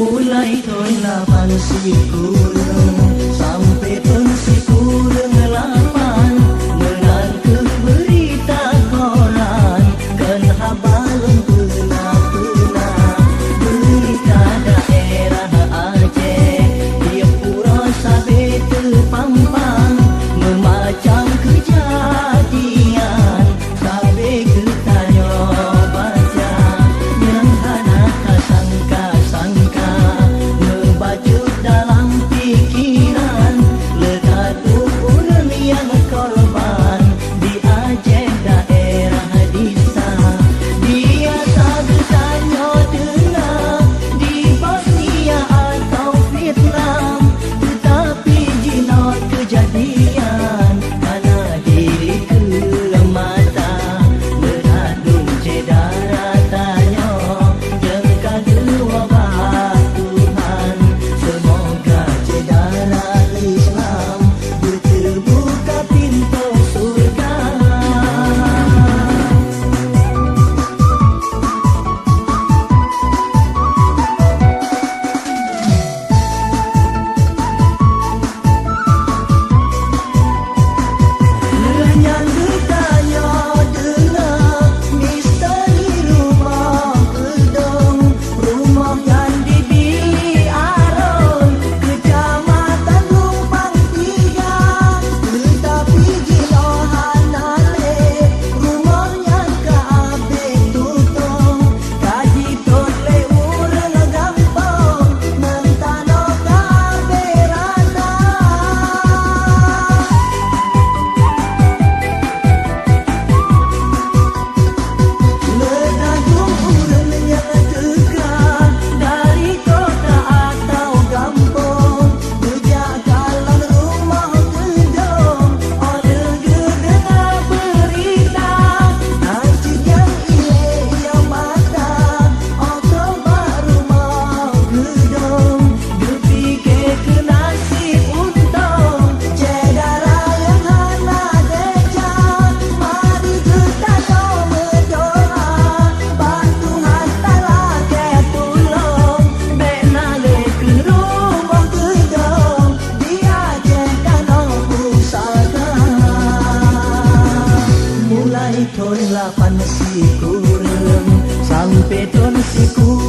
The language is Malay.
Mulai tahun 8 si kurang sampai tahun si kurang 8 menantu berita koran kan habalan pernah berita daerah Aceh dia pura sampai terpampang memacam kejadian sampai ketanya baca yang hana sangka membacut dalam pikiran lekat ukuran yang korban di Aceh daerah desa dia tak bertanya dengar di Bosnia atau Vietnam tetapi jinak kejadian karena diri kelemata meradung cedera tanya yang kedua Tuhan semoga cedera Islam terbuka pintu surga. Lenyang bertanya dengar misteri rumah gedung rumah yang dibeli Aron kecamatan Lumpang 3 tetapi jilohan ale rumahnya keabe tutung kaji tole urang gampang mentano keabe rana. Menanggung urang yang tegak dari kota atau kampung menjagalan rumah gedung ada dengar berita nanti yang ileh yang mata otobat rumah gedung berfikir ke nasib untung cedera yang hana deja mari kita berdoa bantu hantalah ke tolong benale ke rumah gedung dia jengkano pusaka. Mulai tahun 8 si kurang sampai tahun si kurang